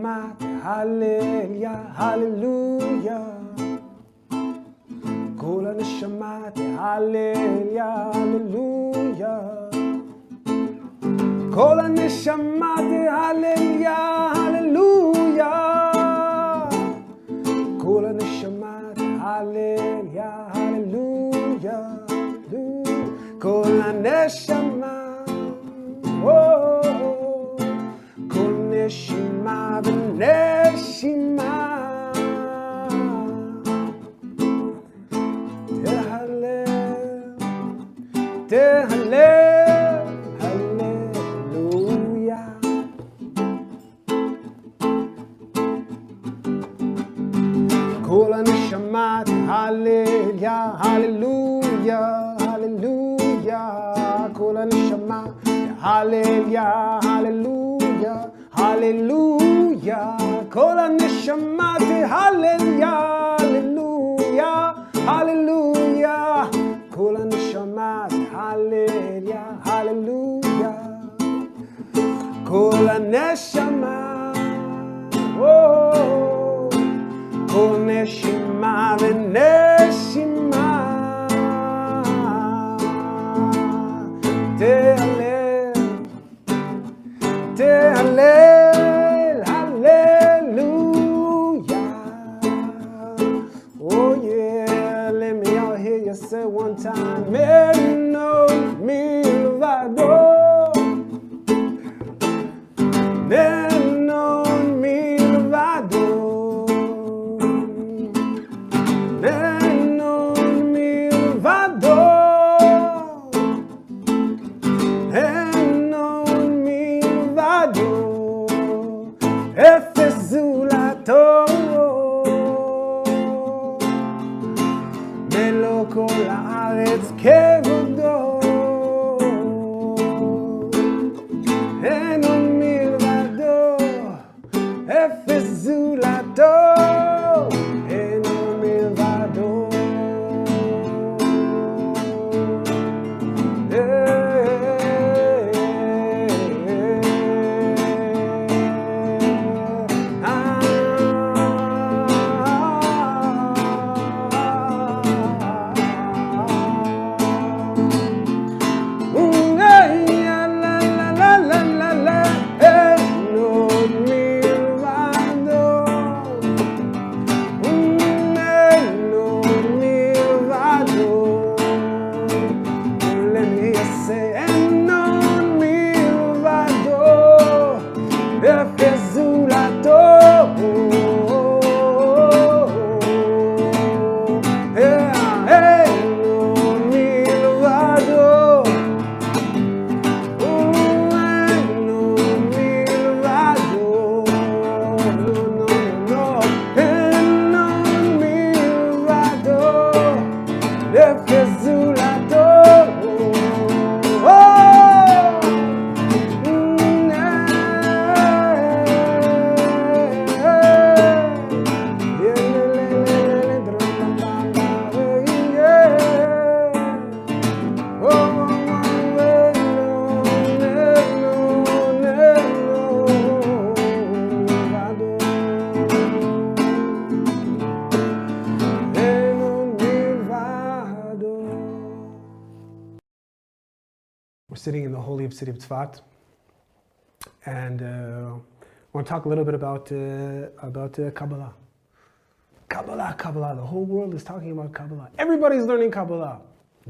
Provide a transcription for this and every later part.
הנשמה תהלל יא הללויה, כל הנשמה תהלל יא הללויה, כל הנשמה תהלל יא הללויה, כל הנשמה תהלל יא הללויה, כל הנשמה, כל נשימה ונשימה תהלל, תהלל, הללויה. כל הנשמה תהלל יא הללויה, הללויה, כל הנשמה תהלל יא הללויה, הללויה, כל הנשמה תהלל יא הללויה, הללויה, כל הנשמה תהלל יא הללויה, כל הנשמה, כל נשימה ונשימה תהלל, תהלל, הללויה. Oh yeah, let me all hear you say one time. Meno milvado, Meno milvado, Meno milvado, Meno milvado, אפס זולתו, מלוא כל הארץ כבודו, אינו מלבדו, אפס זולתו, אינו מלבדו. We're sitting in the holy city of Tzfat, and I want to talk a little bit about Kabbalah. Kabbalah. The whole world is talking about Kabbalah. Everybody's learning Kabbalah.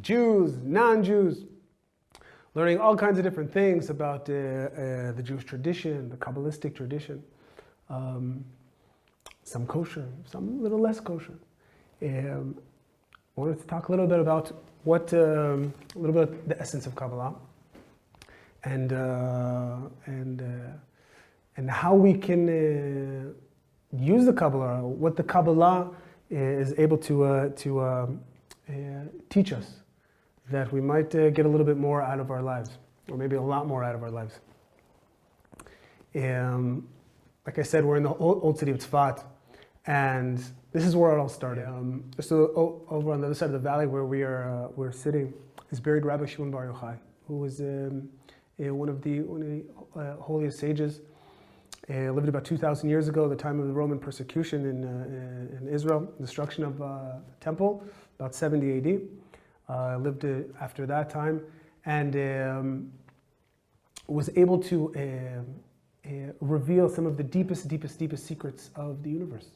Jews, non-Jews, learning all kinds of different things about the Jewish tradition, the Kabbalistic tradition. Some kosher, some a little less kosher. I wanted to talk a little bit about a little bit the essence of Kabbalah, and how we can use the Kabbalah, what the Kabbalah is able to teach us, that we might get a little bit more out of our lives, or maybe a lot more out of our lives. Like I said, we're in the old city of Tzfat, and this is where it all started. Just over on the other side of the valley where we're sitting is buried Rabbi Shimon Bar Yochai, who was one of the holiest sages lived about 2,000 years ago, the time of the Roman persecution in Israel, destruction of the temple, about 70 AD. Lived after that time, and was able to reveal some of the deepest secrets of the universe.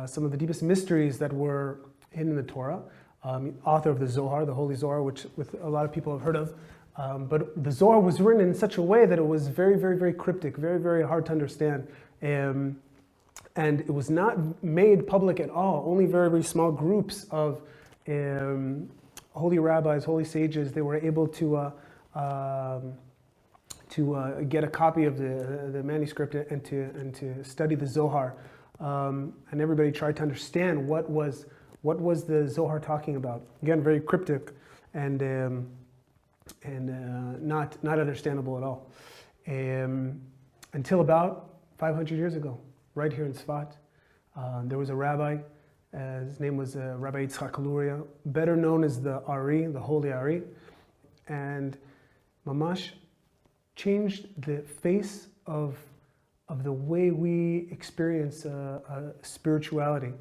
Some of the deepest mysteries that were hidden in the Torah. Author of the Zohar, the Holy Zohar, which a lot of people have heard of. But the Zohar was written in such a way that it was very cryptic, very hard to understand. And it was not made public at all. Only very small groups of holy rabbis, holy sages, they were able to get a copy of the manuscript and to study the Zohar. And everybody tried to understand what was the Zohar talking about. Again, very cryptic and not understandable at all. Until about 500 years ago, right here in Tzfat, there was a rabbi. His name was Rabbi Yitzchak Luria, better known as the Ari, the Holy Ari, and Mamash changed the face of the way we experience spirituality.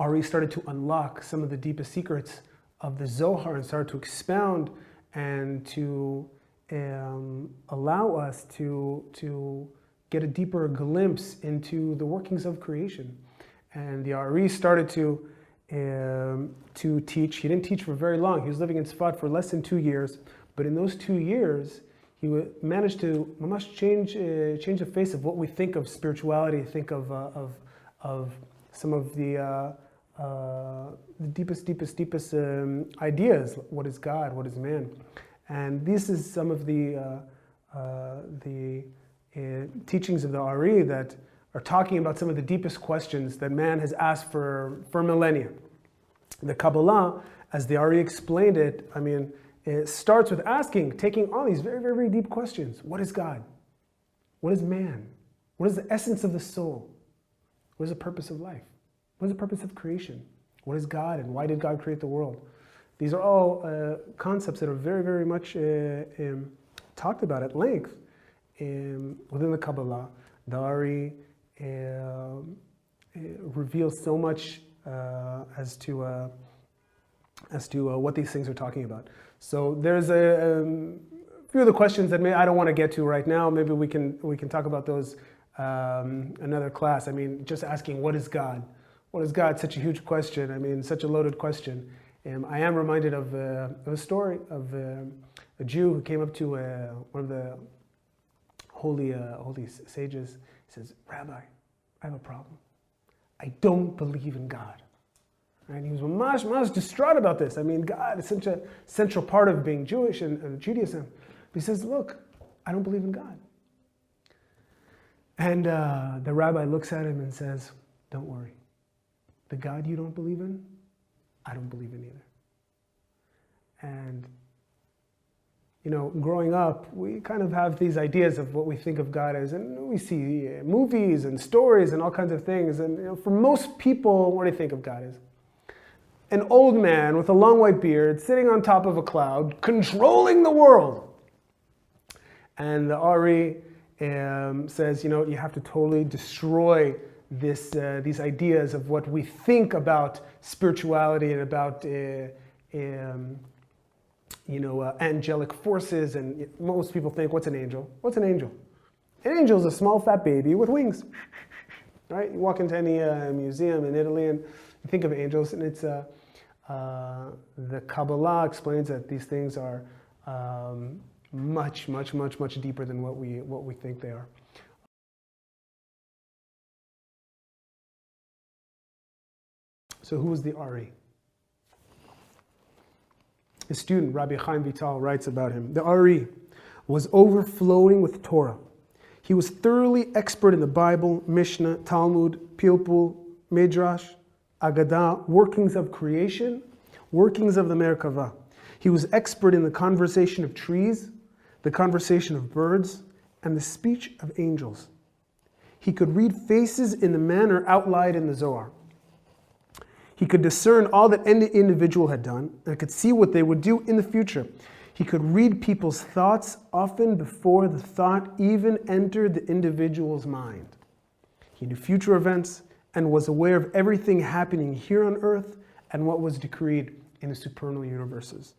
Ari started to unlock some of the deepest secrets of the Zohar and started to expound and to allow us to get a deeper glimpse into the workings of creation. And the Ari started to teach. He didn't teach for very long. He was living in Tzfat for less than 2 years. But in those 2 years, he managed to change the face of what we think of spirituality, think of some of the deepest ideas. What is God? What is man? And this is some of the teachings of the Ari that are talking about some of the deepest questions that man has asked for millennia. The Kabbalah, as the Ari explained it, it starts with taking on these very deep questions. What is God? What is man? What is the essence of the soul? What is the purpose of life? What is the purpose of creation? What is God and why did God create the world? These are all concepts that are very much talked about at length within the Kabbalah. The Ari reveals so much as to what these things are talking about. So there's a few of the questions that I don't want to get to right now. Maybe we can talk about those another class. Just asking what is God? What is God? Such a huge question. Such a loaded question. I am reminded of a story of a Jew who came up to one of the holy sages. He says, "Rabbi, I have a problem. I don't believe in God." And he was much distraught about this. God is such a central part of being Jewish and Judaism. But he says, "Look, I don't believe in God." And the rabbi looks at him and says, "Don't worry. The God you don't believe in, I don't believe in either." And growing up, we kind of have these ideas of what we think of God as, and we see movies and stories and all kinds of things. And for most people, what do they think of God as? An old man with a long white beard sitting on top of a cloud, controlling the world. And the Ari says, you have to totally destroy these ideas of what we think about spirituality and about angelic forces. And most people think, what's an angel? What's an angel? An angel is a small fat baby with wings. Right? You walk into any museum in Italy and you think of angels, and it's the Kabbalah explains that these things are much deeper than what we think they are. So who was the Ari? His student, Rabbi Chaim Vital, writes about him. The Ari was overflowing with Torah. He was thoroughly expert in the Bible, Mishnah, Talmud, Pilpul, Midrash, Agadah, workings of creation, workings of the Merkavah. He was expert in the conversation of trees, the conversation of birds, and the speech of angels. He could read faces in the manner outlined in the Zohar. He could discern all that any individual had done and could see what they would do in the future. He could read people's thoughts often before the thought even entered the individual's mind. He knew future events and was aware of everything happening here on earth and what was decreed in the supernal universes.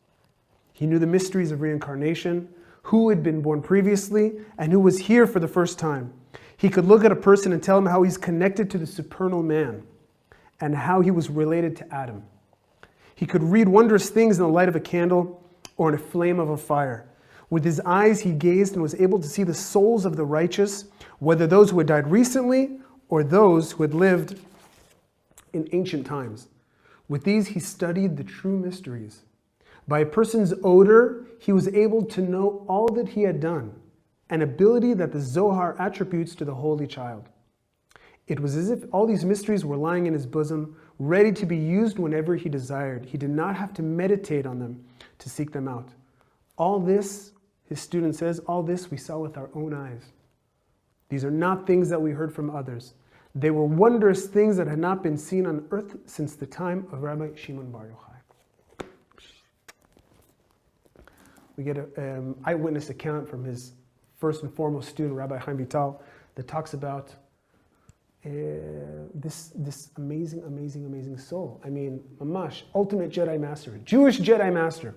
He knew the mysteries of reincarnation, who had been born previously, and who was here for the first time. He could look at a person and tell him how he's connected to the supernal man and how he was related to Adam. He could read wondrous things in the light of a candle or in a flame of a fire. With his eyes he gazed and was able to see the souls of the righteous, whether those who had died recently or those who had lived in ancient times. With these he studied the true mysteries. By a person's odor, he was able to know all that he had done, an ability that the Zohar attributes to the Holy Child. It was as if all these mysteries were lying in his bosom, ready to be used whenever he desired. He did not have to meditate on them to seek them out. All this, his student says, all this we saw with our own eyes. These are not things that we heard from others. They were wondrous things that had not been seen on earth since the time of Rabbi Shimon Bar Yochai. We get an eyewitness account from his first and foremost student, Rabbi Chaim Vital, that talks about this amazing soul. I mean, Mamash, ultimate Jedi Master, Jewish Jedi Master.